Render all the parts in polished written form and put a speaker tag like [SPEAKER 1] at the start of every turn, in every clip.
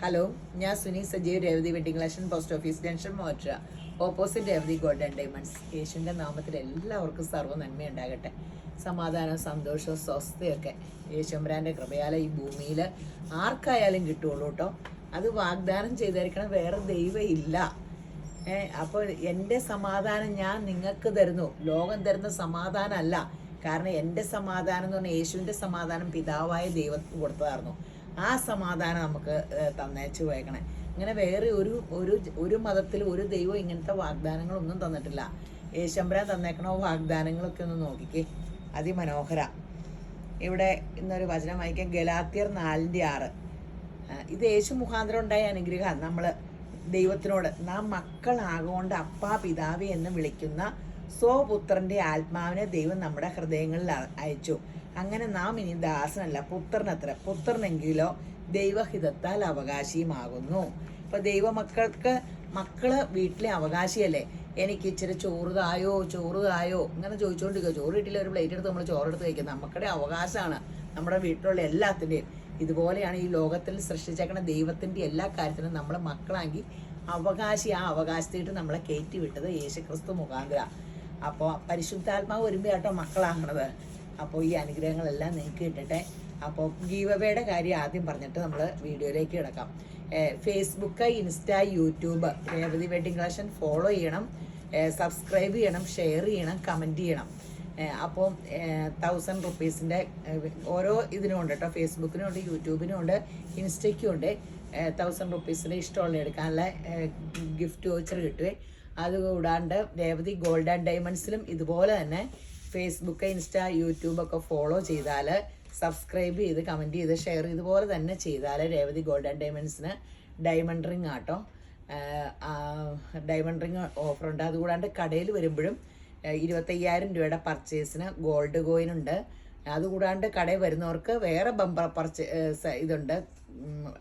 [SPEAKER 1] Hello, ഞാൻ Suni Sajeev Revathi wedding collection post office junction മോറ്റ opposite Revathi gold and diamonds. യേശുവിൻ്റെ നാമത്തിൽ എല്ലാവർക്കും സർവ്വ നന്മയുണ്ടാകട്ടെ. സമാധാനവും സന്തോഷവും സ്വസ്ഥയൊക്കെ യേശുമ്പരാൻ്റെ കൃപയാലെ ഈ ഭൂമിയിൽ ആർക്കായാലും കിട്ടുള്ളൂ കേട്ടോ. അത് വാഗ്ദാനം ചെയ്തിരിക്കണം, വേറെ ദൈവം ഇല്ല. അപ്പോൾ എൻ്റെ സമാധാനം ഞാൻ നിങ്ങൾക്ക് തരുന്നു, ലോകം തരുന്ന സമാധാനമല്ല. കാരണം എൻ്റെ സമാധാനം എന്ന് പറഞ്ഞാൽ യേശുവിൻ്റെ സമാധാനം പിതാവായ ദൈവത്തിന് കൊടുത്തതായിരുന്നു. ആ സമാധാനം നമുക്ക് തന്നേച്ചു പോയേക്കണേ. ഇങ്ങനെ വേറെ ഒരു മതത്തിൽ ഒരു ദൈവം ഇങ്ങനത്തെ വാഗ്ദാനങ്ങളൊന്നും തന്നിട്ടില്ല. യേശുമ്പരാൻ തന്നേക്കണ വാഗ്ദാനങ്ങളൊക്കെ ഒന്ന് നോക്കിക്കേ, അതിമനോഹര. ഇവിടെ ഇന്നൊരു വചനം വായിക്കാം, ഗലാത്യർ 4:6. ഇത് യേശു മുഖാന്തരം ഉണ്ടായ അനുഗ്രഹം. നമ്മൾ ദൈവത്തിനോട് നാം മക്കളാകൊണ്ട് അപ്പാ പിതാവി എന്ന് വിളിക്കുന്ന സ്വപുത്രൻ്റെ ആത്മാവിനെ ദൈവം നമ്മുടെ ഹൃദയങ്ങളിൽ അയച്ചു. അങ്ങനെ നാം ഇനി ദാസനല്ല പുത്രനത്ര, പുത്രനെങ്കിലോ ദൈവഹിതത്താൽ അവകാശിയുമാകുന്നു. ഇപ്പൊ ദൈവമക്കൾക്ക് മക്കള് വീട്ടിലെ അവകാശിയല്ലേ. എനിക്ക് ഇച്ചിരി ചോറ് തായോ ഇങ്ങനെ ചോദിച്ചുകൊണ്ടിരിക്കുക. ചോറ് കിട്ടില്ല, ഒരു പ്ലേറ്റ് എടുത്ത് നമ്മൾ ചോറെടുത്ത് കഴിക്കുന്നത് നമുക്കുടെ അവകാശമാണ്, നമ്മുടെ വീട്ടിലുള്ള എല്ലാത്തിൻ്റെയും. ഇതുപോലെയാണ് ഈ ലോകത്തിൽ സൃഷ്ടിച്ചേക്കണ ദൈവത്തിൻ്റെ എല്ലാ കാര്യത്തിനും നമ്മൾ മക്കളാക്കി അവകാശി. ആ അവകാശത്തിട്ട് നമ്മളെ കയറ്റി വിട്ടത് യേശുക്രിസ്തു മുഖാന്തര. അപ്പോൾ പരിശുദ്ധാത്മാവ് വരുമ്പോൾ കേട്ടോ മക്കളാകണത്. അപ്പോൾ ഈ അനുഗ്രഹങ്ങളെല്ലാം നിങ്ങൾക്ക് കിട്ടട്ടെ. അപ്പോൾ ഗീവ് അവേയുടെ കാര്യം ആദ്യം പറഞ്ഞിട്ട് നമ്മൾ വീഡിയോയിലേക്ക് കിടക്കാം. Facebook, insta, YouTube Revathi wedding collection follow ചെയ്യണം, സബ്സ്ക്രൈബ് ചെയ്യണം, ഷെയർ ചെയ്യണം, കമൻറ്റ് ചെയ്യണം. അപ്പോൾ 1000 റുപ്പീസിൻ്റെ ഓരോ ഇതിനും ഉണ്ട് കേട്ടോ. ഫേസ്ബുക്കിനും ഉണ്ട്, യൂട്യൂബിനും ഉണ്ട്, ഇൻസ്റ്റയ്ക്കും ഉണ്ട്. 1000 റുപ്പീസിൻ്റെ ഇഷ്ടമുള്ള എടുക്കാനുള്ള ഗിഫ്റ്റ് വൗച്ചർ കിട്ടുവേ. അതുകൂടാണ്ട് രേവതി ഗോൾഡ് ആൻഡ് ഡയമണ്ട്സിലും ഇതുപോലെ തന്നെ ഫേസ്ബുക്ക്, ഇൻസ്റ്റ, യൂട്യൂബൊക്കെ ഫോളോ ചെയ്താൽ, സബ്സ്ക്രൈബ് ചെയ്ത് കമൻറ്റ് ചെയ്ത് ഷെയർ ഇതുപോലെ തന്നെ ചെയ്താൽ രേവതി ഗോൾഡ് ആൻഡ് ഡയമണ്ട്സിന് ഡയമണ്ട് റിങ് ആട്ടോ, ഡയമണ്ട് റിങ് ഓഫറുണ്ട്. അതുകൂടാണ്ട് കടയിൽ വരുമ്പോഴും 25,000 രൂപയുടെ പർച്ചേസിന് ഗോൾഡ് കോയിനുണ്ട്. അതുകൂടാണ്ട് കടയിൽ വരുന്നവർക്ക് വേറെ ബമ്പർ ഇതുണ്ട്,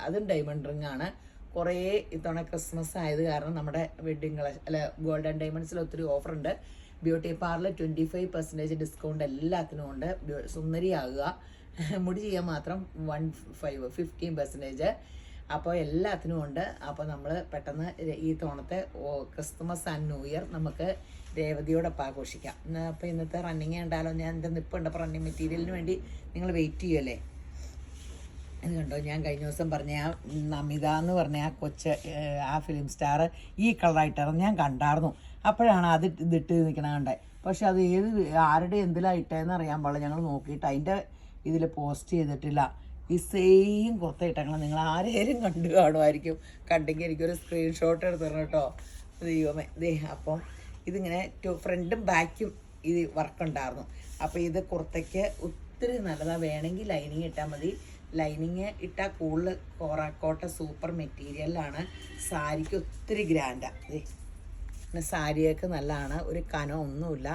[SPEAKER 1] അതും ഡയമണ്ട് റിങ് ആണ്. കുറേ ഇത്തവണ ക്രിസ്മസ് ആയത് കാരണം നമ്മുടെ വെഡ്ഡിങ് ഗോൾഡ് ആൻഡ് ഡയമണ്ട്സിൽ ഒത്തിരി ഓഫറുണ്ട്. ബ്യൂട്ടി പാർലർ 25% ഡിസ്കൗണ്ട് എല്ലാത്തിനും ഉണ്ട്. സുന്ദരിയാകുക, മുടി ചെയ്യാൻ മാത്രം 15%. അപ്പോൾ എല്ലാത്തിനും ഉണ്ട്. അപ്പോൾ നമ്മൾ പെട്ടെന്ന് ഈ തവണത്തെ ക്രിസ്മസ് ആൻഡ് ന്യൂ ഇയർ നമുക്ക് രേവതിയോടൊപ്പം ആഘോഷിക്കാം. അപ്പോൾ ഇന്നത്തെ റണ്ണിങ് ഉണ്ടാലോ. ഞാൻ എൻ്റെ നിപ്പുണ്ട് റണ്ണിങ് മെറ്റീരിയലിന് വേണ്ടി നിങ്ങൾ വെയിറ്റ് ചെയ്യുമല്ലേ. ഇത് കണ്ടോ, ഞാൻ കഴിഞ്ഞ ദിവസം പറഞ്ഞ ആ നമിത എന്ന് പറഞ്ഞ ആ കൊച്ച്, ആ ഫിലിം സ്റ്റാർ ഈ കളറായിട്ടായിരുന്നു ഞാൻ കണ്ടായിരുന്നു. അപ്പോഴാണ് അത് ഇതിട്ട് നിൽക്കണ കണ്ടേ. പക്ഷെ അത് ആരുടെ എന്തിലാണ് ഇട്ടതെന്ന് അറിയാൻ പാടില്ല. ഞങ്ങൾ നോക്കിയിട്ട് അതിൻ്റെ ഇതിൽ പോസ്റ്റ് ചെയ്തിട്ടില്ല. ഈ സെയിം കുർത്ത ഇട്ടേക്കണം. നിങ്ങൾ ആരെയും കണ്ടു കാണുമായിരിക്കും. കണ്ടെങ്കിൽ എനിക്കൊരു സ്ക്രീൻഷോട്ട് എടുത്ത് തരണം കേട്ടോ. ദൈവമേ ദേ. അപ്പം ഇതിങ്ങനെ ഫ്രണ്ടും ബാക്കും ഇത് വർക്കുണ്ടായിരുന്നു. അപ്പോൾ ഇത് കുർത്തയ്ക്ക് ഒത്തിരി നല്ലതാണ്. വേണമെങ്കിൽ ലൈനിങ് ഇട്ടാൽ മതി. ലൈനിങ് ഇട്ടാൽ കൂടുതൽ കോറാക്കോട്ട സൂപ്പർ മെറ്റീരിയലാണ്. സാരിക്ക് ഒത്തിരി ഗ്രാൻഡാണ്. പിന്നെ സാരിയൊക്കെ നല്ലതാണ്, ഒരു കനം ഒന്നുമില്ല.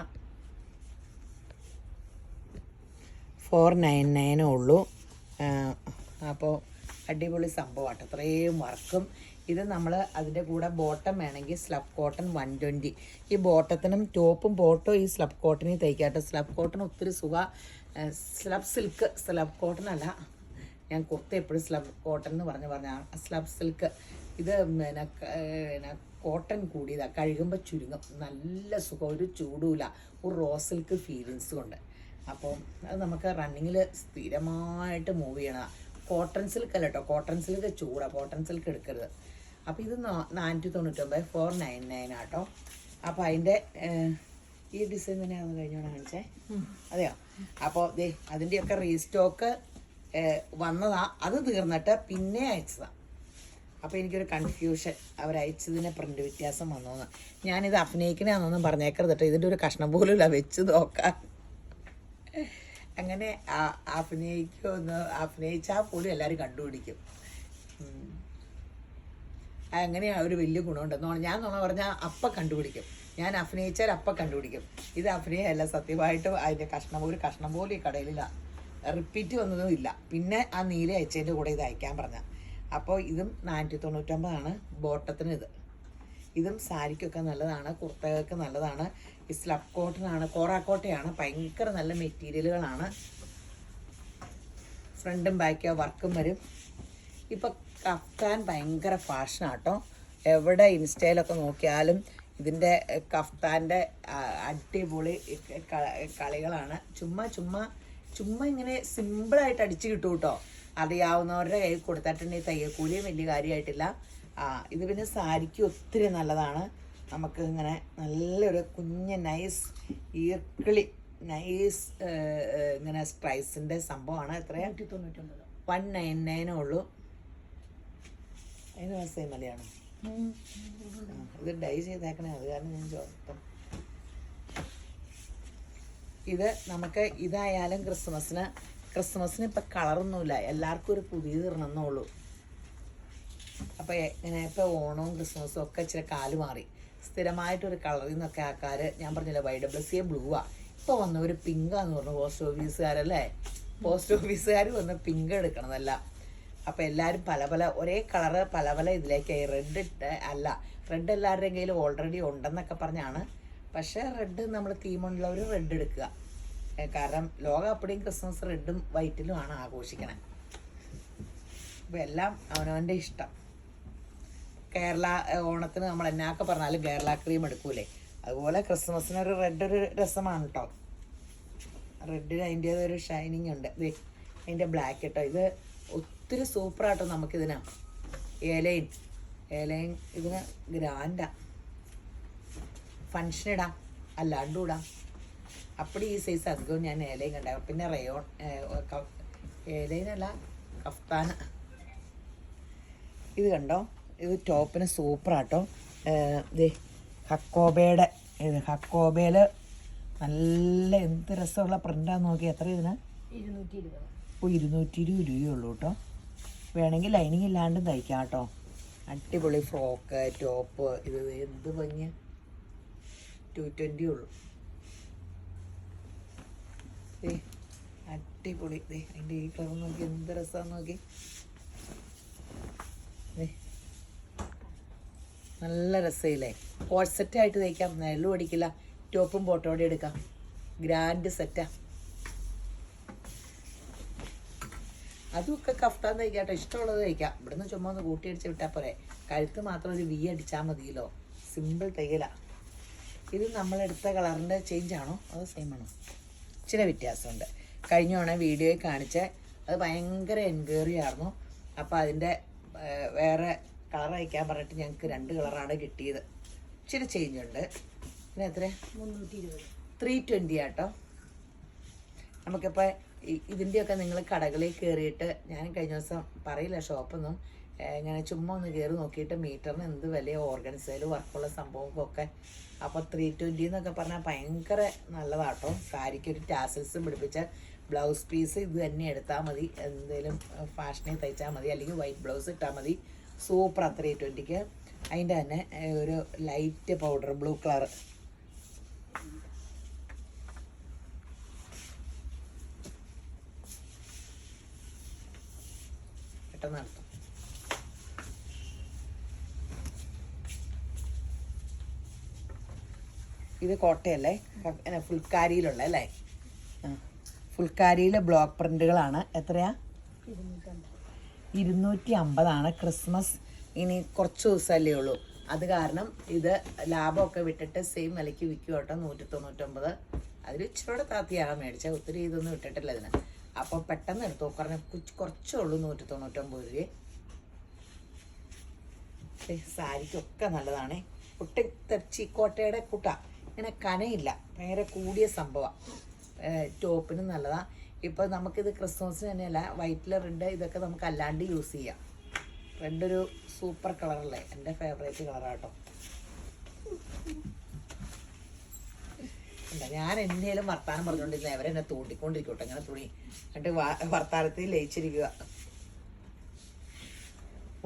[SPEAKER 1] 499 ഉള്ളൂ. അപ്പോൾ അടിപൊളി സംഭവമാട്ടോ, അത്രയും വർക്കും. ഇത് നമ്മൾ അതിൻ്റെ കൂടെ ബോട്ടം വേണമെങ്കിൽ സ്ലബ് കോട്ടൺ 120. ഈ ബോട്ടത്തിനും ടോപ്പും ബോട്ടോ ഈ സ്ലബ് കോട്ടണിൽ തയ്ക്കാട്ടോ. സ്ലബ് കോട്ടൺ ഒത്തിരി സുഖ. സ്ലബ് കോട്ടൺ അല്ല, ഞാൻ കുർത്ത എപ്പോഴും സ്ലബ് കോട്ടൺ എന്ന് പറഞ്ഞ സ്ലബ് സിൽക്ക്. ഇത് പിന്നെ കോട്ടൺ കൂടിയതാണ്. കഴുകുമ്പോൾ ചുരുങ്ങും, നല്ല സുഖം, ഒരു ചൂടുമില്ല, ഒരു റോസ് സിൽക്ക് ഫീലിങ്സും ഉണ്ട്. അപ്പോൾ അത് നമുക്ക് റണ്ണിങ്ങിൽ സ്ഥിരമായിട്ട് മൂവ് ചെയ്യണതാണ്. കോട്ടൺ സിൽക്ക് അല്ല കേട്ടോ, കോട്ടൺ സിൽക്ക് ചൂടാണ്, കോട്ടൺ സിൽക്ക് എടുക്കരുത്. അപ്പോൾ ഇത് 499, 499 ആട്ടോ. അപ്പോൾ അതിൻ്റെ ഈ ഡിസൈൻ തന്നെയാണെന്ന് കഴിഞ്ഞോണം കാണിച്ചേ. അതെയോ. അപ്പോൾ ദേ അതിൻ്റെയൊക്കെ റീസ്റ്റോക്ക് വന്നതാ. അത് തീർന്നിട്ട് പിന്നെ അയച്ചതാണ്. അപ്പോൾ എനിക്കൊരു കൺഫ്യൂഷൻ, അവരയച്ചതിന് പ്രിൻ്റ് വ്യത്യാസം വന്നോന്ന്. ഞാനിത് അഭിനയിക്കണമെന്നൊന്നും പറഞ്ഞേക്കരുത് കേട്ടോ. ഇതിൻ്റെ ഒരു കഷ്ണം പോലും ഇല്ല വെച്ച് നോക്കാൻ. അങ്ങനെ അഭിനയിച്ചാൽ പോലും എല്ലാവരും കണ്ടുപിടിക്കും. അങ്ങനെയാണ് ഒരു വലിയ ഗുണമുണ്ടെന്നോ. ഞാൻ നോണ പറഞ്ഞാൽ അപ്പം കണ്ടുപിടിക്കും. ഞാൻ അഭിനയിച്ചാൽ അപ്പം കണ്ടുപിടിക്കും. ഇത് അഭിനയമല്ല, സത്യമായിട്ടും അതിൻ്റെ ഒരു കഷ്ണം പോലും ഈ കടയിലില്ല. റിപ്പീറ്റ് വന്നതും ഇല്ല. പിന്നെ ആ നീല അയച്ചതിൻ്റെ കൂടെ ഇത് അയക്കാൻ പറഞ്ഞ. അപ്പോൾ ഇതും 499 ബോട്ടത്തിന്. ഇതും സാരിക്കൊക്കെ നല്ലതാണ്, കുർത്തകൾക്ക് നല്ലതാണ്. ഈ സ്ലബ് കോട്ടനാണ്, കോറാക്കോട്ടയാണ്. ഭയങ്കര നല്ല മെറ്റീരിയലുകളാണ്. ഫ്രണ്ടും ബാക്കും വർക്കും വരും. ഇപ്പം കഫ്താൻ ഭയങ്കര ഫാഷനാട്ടോ. എവിടെ ഇൻസ്റ്റയിലൊക്കെ നോക്കിയാലും ഇതിൻ്റെ കഫ്താൻ്റെ അടിപൊളി കളികളാണ്. ചുമ്മാ ഇങ്ങനെ സിമ്പിളായിട്ട് അടിച്ച് കിട്ടും കേട്ടോ. അറിയാവുന്നവരുടെ കയ്യിൽ കൊടുത്തിട്ടുണ്ടെങ്കിൽ തയ്യൽക്കൂലിയും വലിയ കാര്യമായിട്ടില്ല. ഇത് പിന്നെ സാരിക്ക് ഒത്തിരി നല്ലതാണ്. നമുക്ക് ഇങ്ങനെ നല്ലൊരു കുഞ്ഞ് നൈസ് ഈർക്കിളി നൈസ് ഇങ്ങനെ സ്ട്രൈസിൻ്റെ സംഭവമാണ്. എത്രയാണ്? 199 ഉള്ളൂ. അതിന് സെയിം മലയാളം. ഇത് ഡൈ ചെയ്തേക്കണേ, അത് കാരണം ഞാൻ ചോദിക്കാം. ഇത് നമുക്ക് ഇതായാലും ക്രിസ്മസിന് ഇപ്പം കളറൊന്നുമില്ല, എല്ലാവർക്കും ഒരു പുതിയത് ഇടണമെന്നുള്ളൂ. അപ്പോൾ ഇങ്ങനെ ഇപ്പോൾ ഓണവും ക്രിസ്മസും ഒക്കെ ഇച്ചിരി കാല് മാറി. സ്ഥിരമായിട്ടൊരു കളറിൽ നിന്നൊക്കെ ആൾക്കാർ, ഞാൻ പറഞ്ഞില്ല YWCA ബ്ലൂവാണ്, ഇപ്പോൾ വന്ന ഒരു പിങ്കാന്ന് പറഞ്ഞു പോസ്റ്റ് ഓഫീസുകാരല്ലേ. പോസ്റ്റ് ഓഫീസുകാർ വന്ന് പിങ്ക് എടുക്കണതല്ല. അപ്പോൾ എല്ലാവരും പല ഒരേ കളറ് പല ഇതിലേക്കായി. റെഡ് റെഡ് എല്ലാവരുടെയും കയ്യിൽ ഓൾറെഡി ഉണ്ടെന്നൊക്കെ പറഞ്ഞാണ്. പക്ഷേ റെഡ് നമ്മൾ തീമുള്ളവർ റെഡ് എടുക്കുക. കാരണം ലോകം അപ്പടിയും ക്രിസ്മസ് റെഡും വൈറ്റിലുമാണ് ആഘോഷിക്കണേ. അപ്പോൾ എല്ലാം അവനവൻ്റെ ഇഷ്ടം. കേരള ഓണത്തിന് നമ്മൾ എന്നാക്കെ പറഞ്ഞാലും കേരള ക്രീം എടുക്കൂലേ, അതുപോലെ ക്രിസ്മസിനൊരു റെഡ് ഒരു രസമാണ് കേട്ടോ. റെഡിന് അതിൻ്റേതൊരു ഷൈനിങ് ഉണ്ട്. അതിൻ്റെ ബ്ലാക്ക് കേട്ടോ. ഇത് ഒത്തിരി സൂപ്പറാട്ടോ. നമുക്കിതിന് ഏലൈൻ ഇതിന് ഗ്രാൻഡാ. ഫങ്ഷൻ ഇടാം, അല്ലാണ്ടും ഇടാം. അപ്പടി ഈ സൈസ് അധികവും ഞാൻ ഏലയും കണ്ടാകും. പിന്നെ റയോൺ ഏലയിനല്ല കഫ്താന. ഇത് കണ്ടോ, ഇത് ടോപ്പിന് സൂപ്പറാട്ടോ. ഇത് ഹക്കോബയിൽ നല്ല എന്ത് രസമുള്ള പ്രിൻ്റാന്ന് നോക്കി. എത്ര ഇതിന്? 220 രൂപയുള്ളൂ കേട്ടോ. വേണമെങ്കിൽ ലൈനിങ് ഇല്ലാണ്ടും തയ്ക്കാം കേട്ടോ. അടിപൊളി ഫ്രോക്ക് ടോപ്പ്. ഇത് എന്ത് ഭംഗിയ, 220 ഉള്ളൂ. അടിപൊളി. അതിൻ്റെ ഈ കളർ നോക്കി, എന്ത് രസമാണെന്ന് നോക്കി. നല്ല രസമില്ലേ? കോട്ട് സെറ്റായിട്ട് തയ്ക്കാം, നെല്ലും അടിക്കില്ല. ടോപ്പും ബോട്ടോടെ എടുക്കാം. ഗ്രാൻഡ് സെറ്റാ. അതുമൊക്കെ കഫ്താൻ തയ്ക്കാട്ടോ. ഇഷ്ടമുള്ളത് തയ്ക്കാം. ഇവിടുന്ന് ചുമ്മാ ഒന്ന് കൂട്ടി അടിച്ച് വിട്ടാൽ പോരെ. കഴുത്ത് മാത്രം ഒരു V അടിച്ചാൽ മതിയല്ലോ. സിമ്പിൾ തയ്യല. ഇത് നമ്മളെടുത്ത കളറിൻ്റെ ചേഞ്ച് ആണോ അതോ സെയിം ആണോ? ഇച്ചിരി വ്യത്യാസമുണ്ട്. കഴിഞ്ഞ തവണ വീഡിയോയിൽ കാണിച്ച അത് ഭയങ്കര എൻക്വയറി ആയിരുന്നു. അപ്പോൾ അതിൻ്റെ വേറെ കളർ അയക്കാൻ പറഞ്ഞിട്ട് ഞങ്ങൾക്ക് 2 കളറാണ് കിട്ടിയത്. ഇച്ചിരി ചേഞ്ച് ഉണ്ട്. പിന്നെ എത്ര? 320 ആട്ടോ. നമുക്കിപ്പോൾ ഇതിൻ്റെയൊക്കെ നിങ്ങൾ കടകളിൽ കയറിയിട്ട്, ഞാൻ കഴിഞ്ഞ ദിവസം പറയില്ല ഷോപ്പൊന്നും, ഇങ്ങനെ ചുമ്മാ ഒന്ന് കയറി നോക്കിയിട്ട് മീറ്ററിന് എന്ത് വില ഓർഗൻസയിൽ വർക്കുള്ള സംഭവമൊക്കെ. അപ്പോൾ 320 എന്നൊക്കെ പറഞ്ഞാൽ ഭയങ്കര നല്ലതാട്ടോ. സാരിക്കൊരു ടാസൽസും പിടിപ്പിച്ച ബ്ലൗസ് പീസ് ഇത് തന്നെ എടുത്താൽ മതി. എന്തെങ്കിലും ഫാഷനിൽ തയ്ച്ചാൽ മതി, അല്ലെങ്കിൽ വൈറ്റ് ബ്ലൗസ് ഇട്ടാൽ മതി. സൂപ്പർ 320ക്ക്. അതിൻ്റെ തന്നെ ഒരു ലൈറ്റ് പൗഡർ ബ്ലൂ കളർ. പെട്ടെന്ന് നടത്തും. ഇത് കോട്ടയല്ലേ, ഫുൾക്കാരിയിലുള്ള അല്ലേ? ഫുൾക്കാരിയിലെ ബ്ലോക്ക് പ്രിൻ്റുകളാണ്. എത്രയാ? 250 ക്രിസ്മസ് ഇനി കുറച്ച് ദിവസമല്ലേ ഉള്ളൂ. അത് കാരണം ഇത് ലാഭമൊക്കെ വിട്ടിട്ട് സെയിം വിലയ്ക്ക് വിൽക്കും കേട്ടോ. 199. അതിൽ ഇച്ചിരി താത്തിയാണ് മേടിച്ചത്. ഒത്തിരി ഇതൊന്നും ഇട്ടിട്ടില്ല ഇതിന്. അപ്പോൾ പെട്ടെന്ന് എടുത്തു. കാരണം കുറച്ചേ ഉള്ളൂ 199 രൂപ. സാരിക്കൊക്കെ നല്ലതാണേ. കുട്ടി തെച്ചിക്കോട്ടയുടെ കുട്ട ഇങ്ങനെ കനയില്ല, ഭയങ്കര കൂടിയ സംഭവമാണ്. ടോപ്പിന് നല്ലതാണ്. ഇപ്പോൾ നമുക്കിത് ക്രിസ്മസിന് തന്നെയല്ല, വൈറ്റിൽ റെഡ് ഇതൊക്കെ നമുക്ക് അല്ലാണ്ട് യൂസ് ചെയ്യാം. റെഡ് ഒരു സൂപ്പർ കളറല്ലേ, എൻ്റെ ഫേവറേറ്റ് കളറാട്ടോ. ഞാൻ എന്നേലും വർത്താനം പറഞ്ഞുകൊണ്ടിരുന്ന അവരെന്നെ തോണ്ടിക്കൊണ്ടിരിക്കട്ടെ. ഇങ്ങനെ തുണി എന്നിട്ട് വർത്താനത്തിൽ ലയിച്ചിരിക്കുക.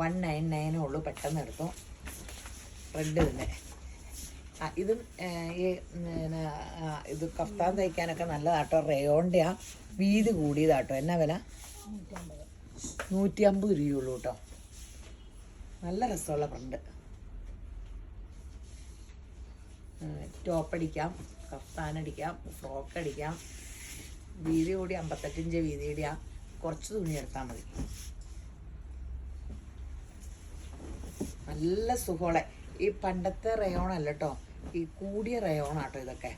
[SPEAKER 1] 199 ഉള്ളൂ. പെട്ടെന്ന് എടുത്തു. റെഡ് തന്നെ. ഇതും ഇത് കഫ്താൻ തയ്ക്കാനൊക്കെ നല്ലതാട്ടോ. റയോണിൻ്റെ ആ വീതി കൂടിയതാട്ടോ. എന്നാ വില? 150 രൂപയുള്ളൂ കേട്ടോ. നല്ല രസമുള്ള പ്രിൻ്റ്. ടോപ്പ് അടിക്കാം, കഫ്താൻ അടിക്കാം, ഫ്രോക്ക് അടിക്കാം. വീതി കൂടി 58 ഇഞ്ച് വീതി കൂടിയാ. കുറച്ച് തുണി എടുത്താൽ മതി. നല്ല സുഖമുള്ള ഈ പണ്ടത്തെ റയോൺ അല്ല കേട്ടോ, ഈ കൂടിയ റയോണാട്ടോ ഇതൊക്കെ.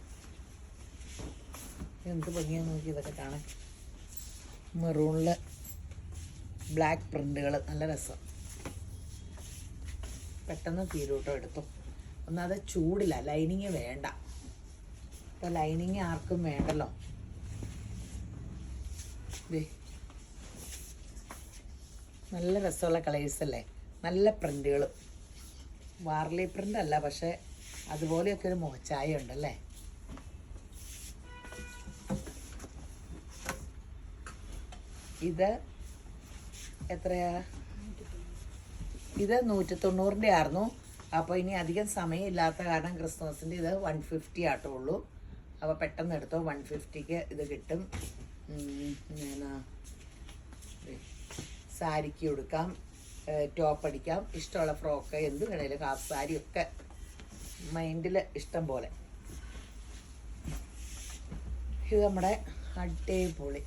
[SPEAKER 1] എന്ത് ഭംഗിയാന്ന് നോക്കി ഇതൊക്കെ കാണാൻ. മെറൂണിൽ ബ്ലാക്ക് പ്രിന്റുകൾ, നല്ല രസം. പെട്ടെന്ന് തീരൂട്ടോ, എടുത്തു. ഒന്നാമത് ചൂടില്ല, ലൈനിങ് വേണ്ട. ഇപ്പം ലൈനിങ് ആർക്കും വേണ്ടല്ലോ. നല്ല രസമുള്ള കളേഴ്സ് അല്ലേ, നല്ല പ്രിന്റുകൾ. വാർലി പ്രിന്റ് അല്ല, പക്ഷെ അതുപോലെയൊക്കെ ഒരു മുഖച്ചായ ഉണ്ടല്ലേ. ഇത് എത്രയാ? ഇത് 190 ആയിരുന്നു. അപ്പോൾ ഇനി അധികം സമയമില്ലാത്ത കാരണം ക്രിസ്മസിൻ്റെ ഇത് 150 ആട്ടോ ഉള്ളൂ. അപ്പോൾ പെട്ടെന്ന് എടുത്തോ, 150ക്ക് ഇത് കിട്ടും. സാരിക്ക് കൊടുക്കാം, ടോപ്പ് അടിക്കാം, ഇഷ്ടമുള്ള ഫ്രോക്ക് എന്ത് വേണേലും, ഹാഫ് സാരി ഒക്കെ മൈൻഡിൽ ഇഷ്ടം പോലെ. ഇത് നമ്മുടെ അടിപൊളി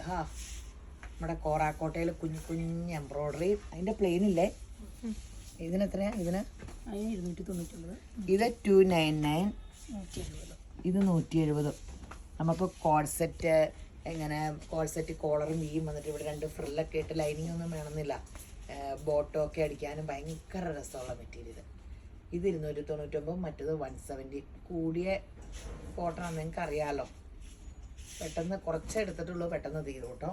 [SPEAKER 1] നമ്മുടെ കോറാക്കോട്ടയിൽ കുഞ്ഞു കുഞ്ഞ് എംബ്രോയ്ഡറി. അതിൻ്റെ പ്ലെയിനില്ലേ, ഇതിനെത്രയാ? ഇതിന് 299. ഇത് 299. ഇത് 170. നമുക്ക് കോഡ് സെറ്റ്, എങ്ങനെ കോഡ് സെറ്റ് കോളറും വീയും വന്നിട്ട് ഇവിടെ 2 ഫ്രില്ലൊക്കെ ഇട്ട് ലൈനിങ് ഒന്നും വേണമെന്നില്ല. ബോട്ടോ ഒക്കെ അടിക്കാനും ഭയങ്കര രസമുള്ള മെറ്റീരിയൽ. ഇത് 299, മറ്റത് 170. കൂടിയ കോട്ടൺ നിങ്ങൾക്ക് അറിയാമല്ലോ. പെട്ടെന്ന് കുറച്ചേ എടുത്തിട്ടുള്ളൂ, പെട്ടെന്ന് തീരും കേട്ടോ.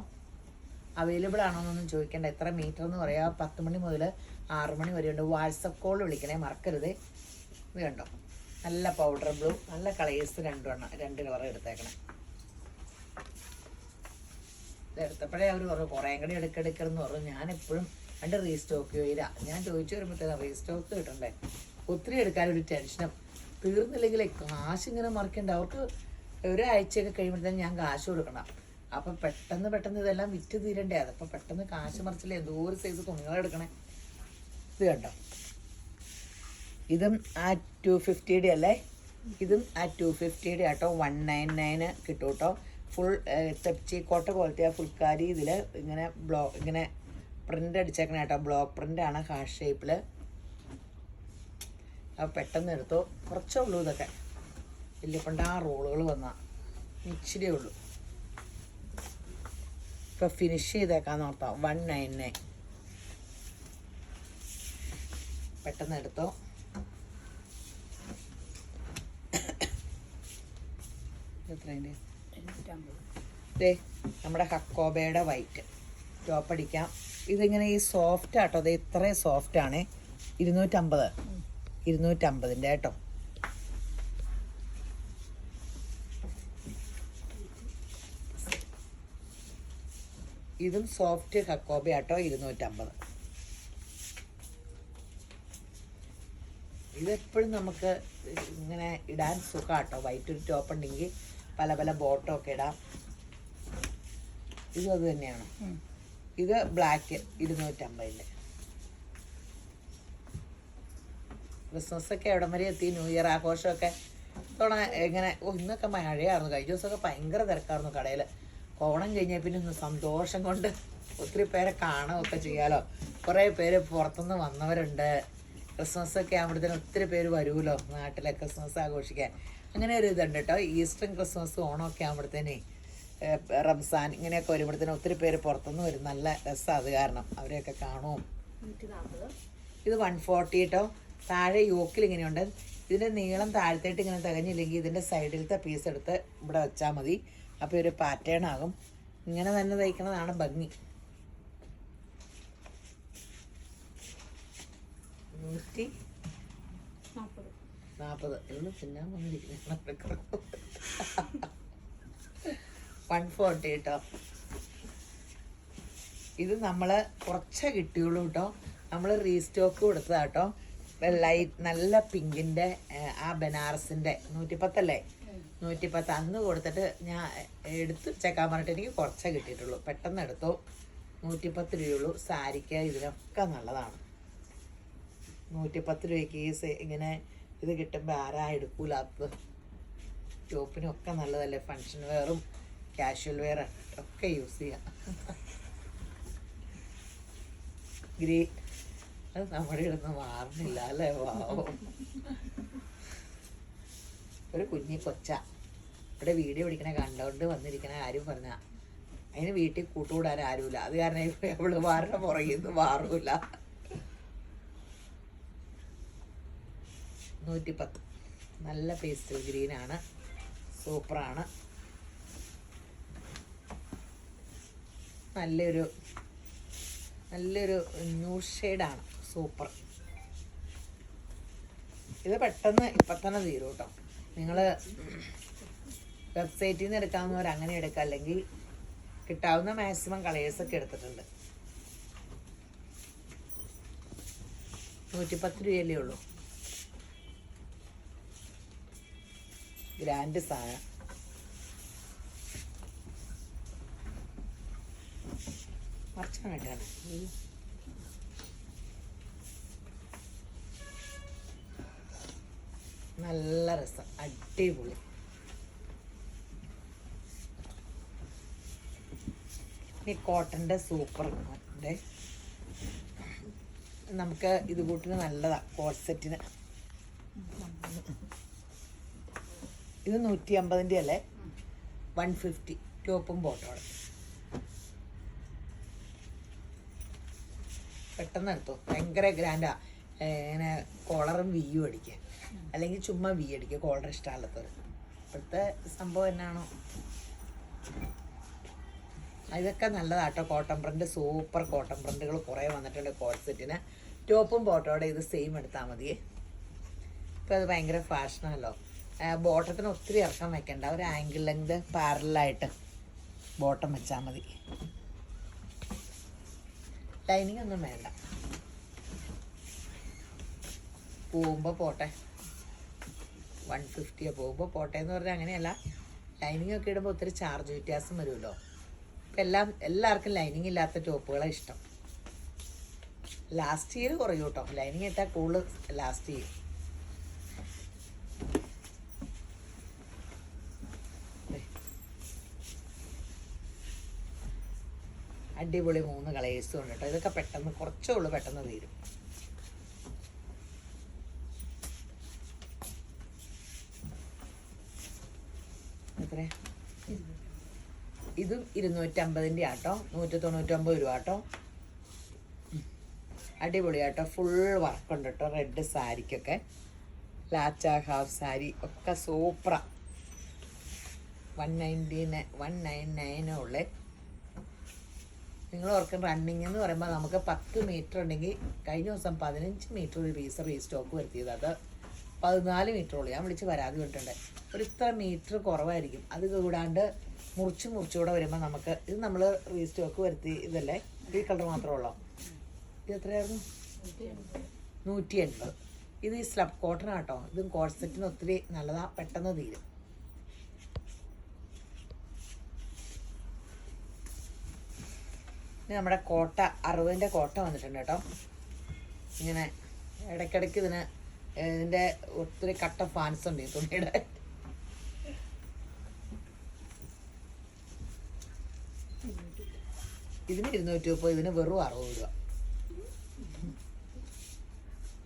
[SPEAKER 1] അവൈലബിൾ ആണോന്നൊന്നും ചോദിക്കേണ്ട. എത്ര മീറ്റർ എന്ന് പറയാം, 10 മണി മുതൽ 6 മണി വരെ ഉണ്ട്. വാട്സപ്പ് കോൾ വിളിക്കണേ, മറക്കരുത്. ഇത് കണ്ടോ, നല്ല പൗഡർ ബ്ലൂ, നല്ല കളേഴ്സ് 2 കളർ എടുത്തേക്കണേ. ഇതെടുത്തപ്പോഴേ അവർ പറഞ്ഞു കുറേ കൂടി എടുക്കെടുക്കെന്ന് പറഞ്ഞു. ഞാനെപ്പോഴും 2 റീസ്റ്റോക്ക് ചെയ്യില്ല. ഞാൻ ചോദിച്ചു വരുമ്പോഴത്തേക്ക് റീസ്റ്റോക്ക് കിട്ടണ്ടേ. ഒത്തിരി എടുക്കാനൊരു ടെൻഷനും. തീർന്നില്ലെങ്കിൽ കാശ് ഇങ്ങനെ മറിക്കണ്ട. അവർക്ക് ഒരാഴ്ചയൊക്കെ കഴിയുമ്പോഴത്തേക്കും ഞാൻ കാശ് കൊടുക്കണം. അപ്പം പെട്ടെന്ന് ഇതെല്ലാം വിറ്റ് തീരണ്ടേ. അതപ്പോൾ പെട്ടെന്ന് കാശ് മറിച്ചില്ല. എന്തോ ഒരു സൈസ് തുണികളെടുക്കണേ. ഇത് കണ്ടോ, ഇതും ആ 250 അല്ലേ, ഇതും ആ 250 ആട്ടോ. 199 കിട്ടും കേട്ടോ. ഫുൾ തെപ്ചി കോട്ട പോലത്തെ ആ ഫുൾക്കാരി ഇതിൽ ഇങ്ങനെ പ്രിൻ്റ് അടിച്ചേക്കണേ കേട്ടോ. ബ്ലോക്ക് പ്രിൻ്റാണ്, ഹാർട്ട് ഷേപ്പിൽ. അപ്പോൾ പെട്ടെന്ന് എടുത്തോ. കുറച്ചേ ഉള്ളൂ ഇതൊക്കെ. വലിയ പണ്ട് ആ റോളുകൾ വന്നാൽ ഇച്ചിരിയേ ഉള്ളൂ. ഇപ്പോൾ ഫിനിഷ് ചെയ്തേക്കാന്ന് ഓർത്താം. 199. പെട്ടെന്ന് എടുത്തോ. എത്രേൻ്റെ? നമ്മുടെ ഹക്കോബയുടെ വൈറ്റ് ടോപ്പ് അടിക്കാം. ഇതിങ്ങനെ ഈ സോഫ്റ്റ് ആട്ടോ. അത് ഇത്രയും സോഫ്റ്റാണ്. 250. 250 കേട്ടോ. ഇതും സോഫ്റ്റ് ഹക്കോബ ആട്ടോ. 250. ഇതെപ്പോഴും നമുക്ക് ഇങ്ങനെ ഇടാൻ സുഖമാട്ടോ. വൈറ്റ് ഒരു ടോപ്പ് ഉണ്ടെങ്കിൽ പല പല ബോട്ടോ ഒക്കെ ഇടാം. ഇതും അത് തന്നെയാണ്. ഇത് ബ്ലാക്ക് 250. ക്രിസ്മസൊക്കെ എവിടം വരെ എത്തി. ന്യൂ ഇയർ ആഘോഷമൊക്കെ തവണ ഇങ്ങനെ ഇന്നൊക്കെ മഴയായിരുന്നു. കഴിഞ്ഞ ദിവസമൊക്കെ ഭയങ്കര തിരക്കായിരുന്നു കടയിൽ. ഓണം കഴിഞ്ഞാൽ പിന്നെ ഒന്ന് സന്തോഷം കൊണ്ട് ഒത്തിരി പേരെ കാണുകയൊക്കെ ചെയ്യാലോ. കുറേ പേര് പുറത്തുനിന്ന് വന്നവരുണ്ട്. ക്രിസ്മസൊക്കെ ആകുമ്പോഴത്തേനും ഒത്തിരി പേര് വരുമല്ലോ നാട്ടിലെ ക്രിസ്മസ് ആഘോഷിക്കാൻ. അങ്ങനെ ഒരു ഇതുണ്ട് കേട്ടോ. ഈസ്റ്ററും ക്രിസ്മസും ഓണമൊക്കെ ആകുമ്പോഴത്തേനേ, റംസാൻ ഇങ്ങനെയൊക്കെ വരുമ്പോഴത്തേനും ഒത്തിരി പേര് പുറത്തുനിന്ന് വരും. നല്ല രസമാണ്. അത് കാരണം അവരെയൊക്കെ കാണും. ഇത് 140 കേട്ടോ. താഴെ യോക്കിൽ ഇങ്ങനെയുണ്ട്. ഇതിൻ്റെ നീളം താഴത്തേട്ട് ഇങ്ങനെ തികഞ്ഞില്ലെങ്കിൽ ഇതിൻ്റെ സൈഡിലത്തെ പീസ് എടുത്ത് ഇവിടെ വെച്ചാൽ മതി. അപ്പോൾ ഒരു പാറ്റേൺ ആകും. ഇങ്ങനെ തന്നെ തയ്ക്കുന്നതാണ് ഭംഗി. 140 എല്ലാം തിന്നാൻ വന്നിരിക്കുന്ന 140 കേട്ടോ. ഇത് നമ്മൾ കുറച്ചേ കിട്ടിയുള്ളൂ കേട്ടോ. നമ്മൾ റീസ്റ്റോക്ക് കൊടുത്തതാട്ടോ. ലൈറ്റ് നല്ല പിങ്കിൻ്റെ ആ ബനാറസിൻ്റെ 110 അല്ലേ, 110 അന്ന് കൊടുത്തിട്ട് ഞാൻ എടുത്ത് വെച്ചേക്കാൻ പറഞ്ഞിട്ട് എനിക്ക് കുറച്ചേ കിട്ടിയിട്ടുള്ളൂ. പെട്ടെന്ന് എടുത്തോ. 110 രൂപയുള്ളൂ. സാരിക്ക് ഇതിനൊക്കെ നല്ലതാണ്. 110 രൂപയ്ക്ക് ഇങ്ങനെ ഇത് കിട്ടുമ്പോൾ ആരാ എടുക്കൂലാത്തത്. ടോപ്പിനൊക്കെ നല്ലതല്ലേ. ഫങ്ഷൻ വെയറും കാഷ്വൽ വെയർ ഒക്കെ യൂസ് ചെയ്യാം. അത് നമ്മുടെ ഇടന്ന് മാറുന്നില്ല അല്ലേ? വാവോ, ഒരു കുഞ്ഞി കൊച്ച ഇവിടെ വീഡിയോ പിടിക്കണ കണ്ടോണ്ട് വന്നിരിക്കണ കാര്യം പറഞ്ഞ അതിന് വീട്ടിൽ കൂട്ടുകൂടാൻ ആരുമില്ല. അത് കാരണം അവള് മാറുന്ന പുറകിൽ നിന്ന് മാറൂല. 110 നല്ല പേസ്റ്റൽ ഗ്രീനാണ്, സൂപ്പറാണ്. നല്ലൊരു ന്യൂഡ് ഷെയ്ഡാണ്, സൂപ്പർ. ഇത് പെട്ടെന്ന് ഇപ്പം തന്നെ തീരും കേട്ടോ. നിങ്ങൾ വെബ്സൈറ്റിൽ നിന്ന് എടുക്കാവുന്നവർ അങ്ങനെ എടുക്കാം, അല്ലെങ്കിൽ കിട്ടാവുന്ന മാക്സിമം കളേഴ്സൊക്കെ എടുത്തിട്ടുണ്ട്. 110 രൂപയല്ലേ ഉള്ളൂ. ഗ്രാൻഡ് സാധനം. മറച്ചാണ് നല്ല രസം, അടിപൊളി. ഈ കോട്ടൻ്റെ സൂപ്പർ ഉണ്ട്. നമുക്ക് ഇത് കൂട്ടിന് നല്ലതാണ് കോട്ട് സെറ്റിന്. ഇത് 150 അല്ലേ, 150 ടോപ്പും ബോട്ടോടെ. പെട്ടെന്ന് എടുത്തു, ഭയങ്കര ഗ്രാൻഡാ. ഇങ്ങനെ കോളറും വിയും അടിക്കുക, അല്ലെങ്കിൽ ചുമ്മാ വി അടിക്കുക, കോളർ ഇഷ്ടമല്ലാത്തവർ. ഇപ്പോഴത്തെ സംഭവം എന്നാണോ ഇതൊക്കെ നല്ലതാട്ടോ. കോട്ടൺ പ്രിന്റ്, സൂപ്പർ കോട്ടൺ പ്രിന്റുകൾ കുറേ വന്നിട്ടുണ്ട് കോട്ട് സെറ്റിന്. ടോപ്പും ബോട്ടോടെ ഇത് സെയിം എടുത്താൽ മതിയേ. ഇപ്പം അത് ഭയങ്കര ഫാഷനല്ലോ. ബോട്ടത്തിന് ഒത്തിരി ഇറക്കം വെക്കണ്ട, ഒരു ആംഗിൾ ലെങ്ത് പാരലായിട്ട് ബോട്ടം വെച്ചാൽ മതി. ലൈനിങ് ഒന്നും വേണ്ട. പോകുമ്പോൾ പോട്ടെ, 150 പോകുമ്പോൾ പോട്ടെ എന്ന് പറഞ്ഞാൽ അങ്ങനെയല്ല. ലൈനിങ് ഒക്കെ ഇടുമ്പോൾ ഒത്തിരി ചാർജ് വ്യത്യാസം വരുമല്ലോ. ഇപ്പം എല്ലാവർക്കും ലൈനിങ് ഇല്ലാത്ത ടോപ്പുകളാണ് ഇഷ്ടം. ലാസ്റ്റ് ഇയർ കുറയും കേട്ടോ, ലൈനിങ് ഇട്ടാൽ കൂടുതൽ ലാസ്റ്റ് ചെയ്യും. അടിപൊളി 3 കളേഴ്സും ഉണ്ട് കേട്ടോ. ഇതൊക്കെ പെട്ടെന്ന് കുറച്ചേ ഉള്ളൂ, പെട്ടെന്ന് തീരും. എത്ര? ഇതും 250 ആട്ടോ, 199 രൂപ കേട്ടോ. അടിപൊളിയാട്ടോ, ഫുൾ വർക്കുണ്ട് കേട്ടോ. റെഡ് സാരിക്കൊക്കെ, ലാച്ച ഹാഫ് സാരി ഒക്കെ സൂപ്പറാ. 199 ഉള്ളേ. നിങ്ങൾ ഓർക്കും റണ്ണിങ് എന്ന് പറയുമ്പോൾ നമുക്ക് 10 മീറ്റർ ഉണ്ടെങ്കിൽ, കഴിഞ്ഞ ദിവസം 15 മീറ്റർ ഒരു പീസ് റീസ്റ്റോക്ക് വരുത്തിയത്, അത് 14 മീറ്റർ ഉള്ളൂ. ഞാൻ വിളിച്ച് പരാതി വിട്ടിട്ടുണ്ട്. ഒരു ഇത്ര മീറ്റർ കുറവായിരിക്കും. അത് കൂടാണ്ട് മുറിച്ചുകൂടെ വരുമ്പോൾ നമുക്ക് ഇത് നമ്മൾ റീസ്റ്റോക്ക് വരുത്തി. ഇതല്ലേ ഈ കളർ മാത്രമേ ഉള്ളൂ. ഇത് എത്രയായിരുന്നു? 180. ഇത് ഈ സ്ലബ് കോട്ടൺ ആട്ടോ. ഇതും കോട്ട് സെറ്റിന് ഒത്തിരി നല്ലതാ, പെട്ടെന്ന് തീരും. നമ്മുടെ കോട്ട 60ൻ്റെ കോട്ട വന്നിട്ടുണ്ട് കേട്ടോ. ഇങ്ങനെ ഇടയ്ക്കിടയ്ക്ക് ഇതിൻ്റെ ഒത്തിരി കട്ട ഫാൻസ് ഉണ്ട് ഈ തുണിയുടെ. ഇതിന് 230, ഇതിന് വെറും 60 രൂപ.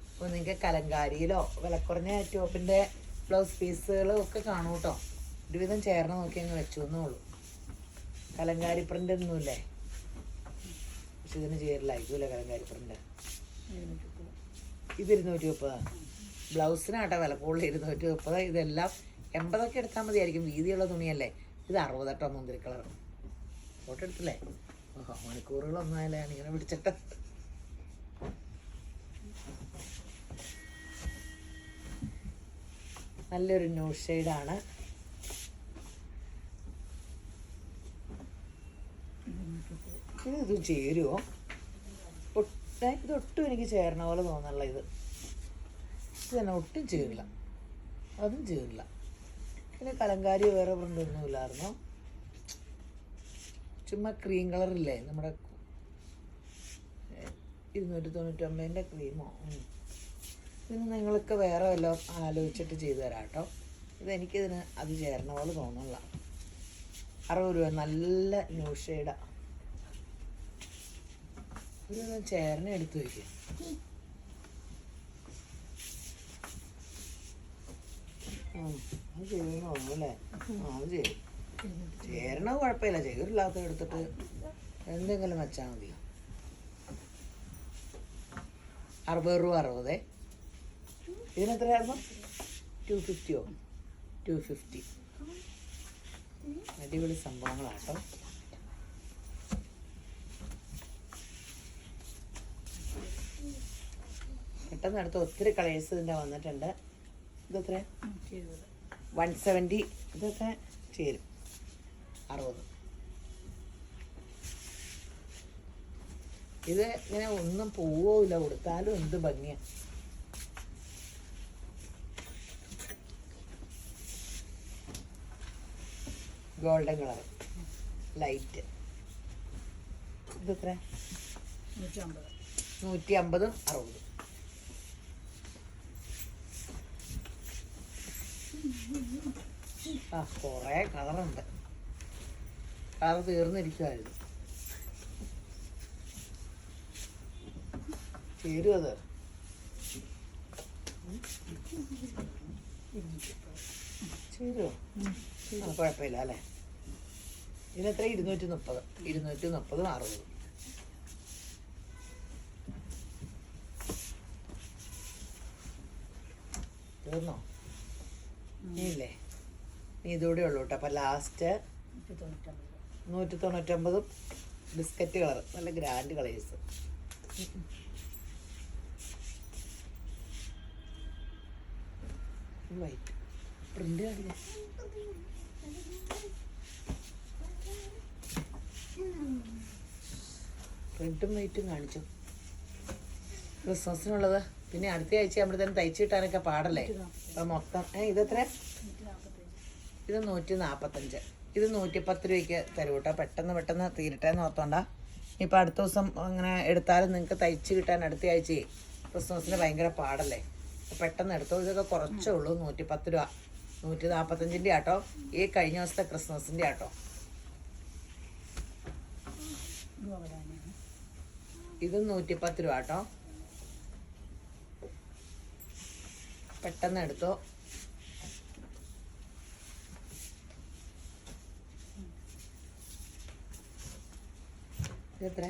[SPEAKER 1] അപ്പോൾ നിങ്ങൾക്ക് കലങ്കാരിയിലോ വിലക്കുറഞ്ഞ ടോപ്പിൻ്റെ ബ്ലൗസ് പീസുകളും ഒക്കെ കാണും കേട്ടോ. ഒരുവിധം ചേർന്ന് നോക്കി അങ്ങ് വെച്ചു എന്നുള്ളൂ. കലങ്കാരി പ്രിൻ്റ് ഒന്നുമില്ലേ, പക്ഷെ ഇതിന് ചേരില്ലായിരിക്കുമല്ലേ കലങ്കാരി പ്രിൻ്റ്. ഇത് 230. ബ്ലൗസിനാട്ടോ വില കൂടുതൽ 230. ഇതെല്ലാം 80 എടുത്താൽ മതിയായിരിക്കും, വീതിയുള്ള തുണിയല്ലേ. ഇത് 60 കേട്ടോ, മുന്തിരി കളർ. ഫോട്ടോ എടുത്തില്ലേ? ഓഹോ, മണിക്കൂറുകളൊന്നും ആയാലും ഇങ്ങനെ പിടിച്ചിട്ട്. നല്ലൊരു ന്യൂഡ് ഷെയ്ഡാണ്. ഇതും ചേരുമോ? ഇതൊട്ടും എനിക്ക് ചേരണ പോലെ തോന്നല്ല. ഇത് തന്നെ ഒട്ടും ചേരില്ല, അതും ചേരില്ല. പിന്നെ കലങ്കാരി വേറെ പ്രിൻ്റൊന്നുമില്ലായിരുന്നു, ചുമ്മാ ക്രീം കളറില്ലേ നമ്മുടെ 299ൻ്റെ ക്രീമോ. ഇതിന് നിങ്ങൾക്ക് വേറെ വല്ലതും ആലോചിച്ചിട്ട് ചെയ്തു തരാം കേട്ടോ. ഇതെനിക്കിതിന് അത് ചേരണ പോലെ തോന്നില്ല. 60 രൂപ. നല്ല ന്യൂഡ് ഷെയ്ഡാണ്. ഒരു ചേർന്ന എടുത്ത് വയ്ക്കുക. അല്ലേ? ആ അത് ചേരും. ചേരണ കുഴപ്പമില്ല, ചേരില്ലാത്ത എടുത്തിട്ട് എന്തെങ്കിലും വെച്ചാൽ മതി. 60 രൂപ 60. ഇതിനെത്രയായിരുന്നു? 250. 250. അടിപൊളി സംഭവങ്ങളാട്ടോ. പെട്ടെന്ന് അടുത്ത് ഒത്തിരി കളേഴ്സ് ഇതിൻ്റെ വന്നിട്ടുണ്ട്. ഇതെത്ര? 170. ഇതൊക്കെ ചേരും. 60. ഇത് ഇങ്ങനെ ഒന്നും പോവില്ല, കൊടുത്താലും എന്ത് ഭംഗിയാ. Golden colour light. ഇതെത്ര? 150. 60. ആ കുറേ കളറുണ്ട്. കളർ തീർന്നിരിക്കുമായിരുന്നു. ചേരും അത്. ചേരുമോ? ആ കുഴപ്പമില്ല അല്ലേ? ഇതിനെത്ര? 230. 230. 60. തീർന്നോ? ഇല്ലേ? നീ ഇതൂടെ ഉള്ളൂ കേട്ടോ. അപ്പം ലാസ്റ്റ് 199. ബിസ്ക്കറ്റ് കളർ, നല്ല ഗ്രാൻഡ് കളേഴ്സ്. വൈറ്റ് പ്രിന്റ് കാണില്ല. റെഡും വൈറ്റും കാണിച്ചു. ക്രിസ്മസിനുള്ളത്. പിന്നെ അടുത്ത ആഴ്ച നമ്മൾ തന്നെ തയ്ച്ചു കിട്ടാനൊക്കെ പാടല്ലേ. അപ്പം മൊത്തം ഇതെത്ര? ഇത് 145. ഇത് 110 രൂപയ്ക്ക് തരും കേട്ടോ. പെട്ടെന്ന് തീരട്ടെ എന്ന് ഓർത്തോണ്ട. ഇപ്പം അടുത്ത ദിവസം അങ്ങനെ എടുത്താലും നിങ്ങൾക്ക് തയ്ച്ച് കിട്ടാൻ അടുത്ത ആഴ്ചയെ ക്രിസ്മസിന് ഭയങ്കര പാടല്ലേ. പെട്ടെന്ന് എടുത്തോ. ഇതൊക്കെ കുറച്ചേ ഉള്ളൂ. 110 രൂപ. 145 ആട്ടോ. ഈ കഴിഞ്ഞ ദിവസത്തെ ക്രിസ്മസിൻ്റെ ആട്ടോ. ഇത് 110 രൂപ കേട്ടോ. പെട്ടെന്ന് എടുത്തോ. ഇതെത്ര?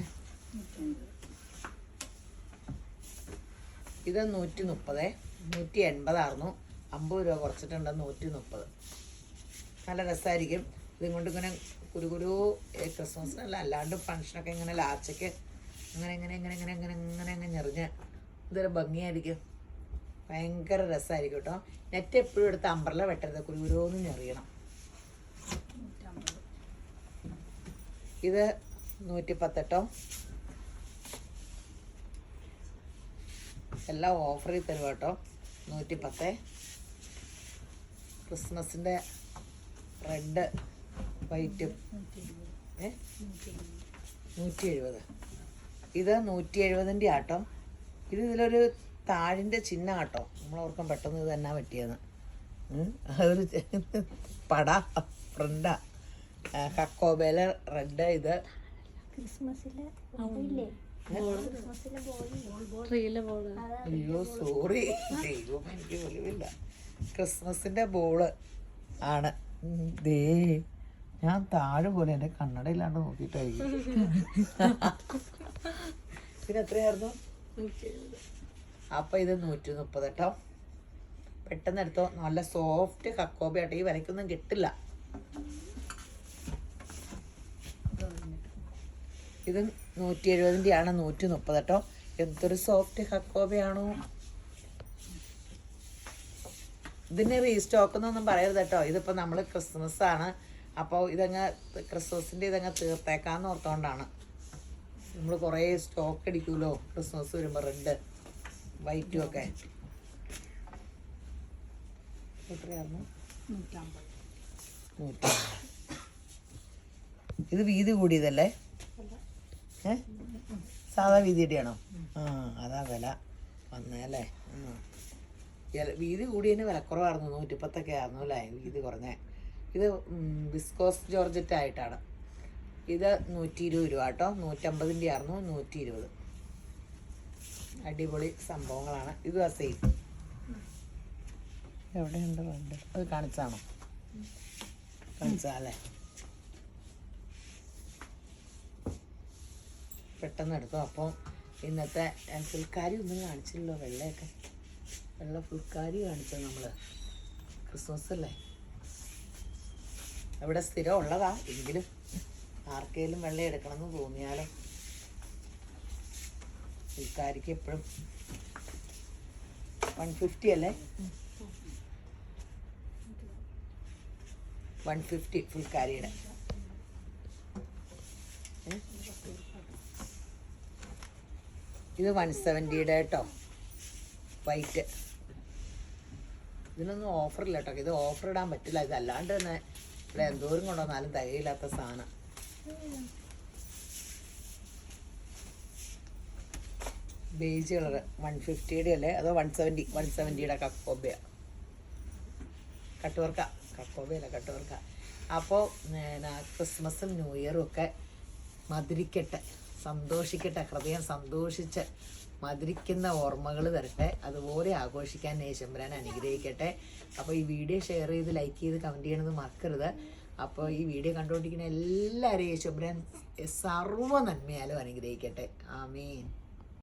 [SPEAKER 1] ഇത് 130. 180 ആയിരുന്നു. 50 രൂപ കുറച്ചിട്ടുണ്ട്. 130. നല്ല രസമായിരിക്കും. ഇതും കൊണ്ട് ഇങ്ങനെ കുരു ക്രിസ്മസിനല്ല, അല്ലാണ്ട് ഫങ്ഷനൊക്കെ ഇങ്ങനെ ലാച്ചയ്ക്ക് അങ്ങനെ ഞെറിഞ്ഞ് ഇതൊരു ഭംഗിയായിരിക്കും. ഭയങ്കര രസമായിരിക്കും കേട്ടോ. നെറ്റ് എപ്പോഴും എടുത്ത് അമ്പർല വെട്ടരുത്, കുരുകുരോന്ന് ഞെറിയണം. ഇത് 110 കേട്ടോ. എല്ലാം ഓഫറിൽ തരും കേട്ടോ. 110. ക്രിസ്മസിൻ്റെ റെഡ് വൈറ്റും 170. ഇത് 170 ആട്ടോ. ഇത് ഇതിലൊരു താഴിൻ്റെ ചിഹ്നം കേട്ടോ. നമ്മളോർക്കും പെട്ടെന്ന് ഇത് തന്നെ പറ്റിയെന്ന്. അതൊരു പട ഫ്രണ്ടാ. കക്കോബേല റെഡ്. ഇത് അയ്യോ സോറി, ദൈവം എനിക്ക് വെളിവില്ല. ക്രിസ്മസിൻ്റെ ബോള് ആണ്. ദേ ഞാൻ താഴെ പോലെ എൻ്റെ കണ്ണടയില്ലാണ്ട് നോക്കിയിട്ടായിരിക്കും. പിന്നെ എത്രയായിരുന്നു? 170. അപ്പം ഇത് 130 കേട്ടോ. പെട്ടെന്ന് എടുത്തോ. നല്ല സോഫ്റ്റ് കക്കോബ ആട്ടോ. ഈ വിലയ്ക്കൊന്നും കിട്ടില്ല. ഇത് 170 ആണ്. 130 കേട്ടോ. എന്തൊരു സോഫ്റ്റ് കക്കോബയാണോ. ഇതിന് റീസ്റ്റോക്ക് എന്നൊന്നും പറയരുത് കേട്ടോ. ഇതിപ്പോൾ നമ്മൾ ക്രിസ്മസ് ആണ്, അപ്പോൾ ക്രിസ്മസിൻ്റെ ഇതങ്ങ് തീർത്തേക്കാന്ന് ഓർത്തുകൊണ്ടാണ്. നമ്മൾ കുറേ സ്റ്റോക്ക് അടിക്കുമല്ലോ ക്രിസ്മസ് വരുമ്പോൾ. റെഡ് വൈറ്റും ഒക്കെ. എത്രയായിരുന്നു? 150. ഇത് വീതി കൂടിയതല്ലേ? സാധാ വീതിയുടെയാണോ? ആ അതാ വില വന്നല്ലേ. വീതി കൂടിയതിന് വിലക്കുറവായിരുന്നു. 110 ആയിരുന്നു അല്ലേ വീതി കുറഞ്ഞേ. ഇത് വിസ്കോസ് ജോർജറ്റ് ആയിട്ടാണ്. ഇത് 120 രൂപ കേട്ടോ. 150 ആയിരുന്നു. 120. അടിപൊളി സംഭവങ്ങളാണ്. ഇത് സെയിം. എവിടെയുണ്ട് വേണ്ട? അത് കാണിച്ചാണോ? കാണിച്ചാലേ പെട്ടെന്ന് എടുക്കും. അപ്പോൾ ഇന്നത്തെ ഫുൾക്കാരി ഒന്നും കാണിച്ചില്ലല്ലോ. വെള്ളയൊക്കെ വെള്ള ഫുൾക്കാരി കാണിച്ചത് നമ്മൾ ക്രിസ്മസ് അല്ലേ. ഇവിടെ സ്ഥിരം ഉള്ളതാ, എങ്കിലും ആർക്കെങ്കിലും വെള്ളം എടുക്കണമെന്ന് തോന്നിയാലോ. ഫുൾക്കാരിക്ക് എപ്പോഴും 150 അല്ലേ, 150 ഫുൾക്കാരിയുടെ. ഇത് 170യുടെ കേട്ടോ, വൈറ്റ്. ഇതിനൊന്നും ഓഫറില്ല കേട്ടോ, ഇത് ഓഫർ ഇടാൻ പറ്റില്ല. ഇതല്ലാണ്ട് തന്നെ ഇവിടെ എന്തോരം കൊണ്ടുവന്നാലും തികയില്ലാത്ത സാധനം. ബേജ് കളറ് 150യുടെ അല്ലേ, അതോ 170യുടെ കക്കോബയ, കക്കോബയല്ല കട്ടുവർക്ക. അപ്പോൾ ക്രിസ്മസും ന്യൂ ഇയറും ഒക്കെ മധുരിക്കട്ടെ, സന്തോഷിക്കട്ടെ, ഹൃദയം സന്തോഷിച്ച് മധുരിക്കുന്ന ഓർമ്മകൾ തരട്ടെ, അതുപോലെ ആഘോഷിക്കാൻ യേശുമ്പരാൻ അനുഗ്രഹിക്കട്ടെ. അപ്പോൾ ഈ വീഡിയോ ഷെയർ ചെയ്ത് ലൈക്ക് ചെയ്ത് കമൻറ്റ് ചെയ്യണത് മറക്കരുത്. അപ്പോൾ ഈ വീഡിയോ കണ്ടുകൊണ്ടിരിക്കുന്ന എല്ലാവരും യേശുമ്പരാൻ സർവ്വ നന്മയാലും അനുഗ്രഹിക്കട്ടെ. ആമീൻ.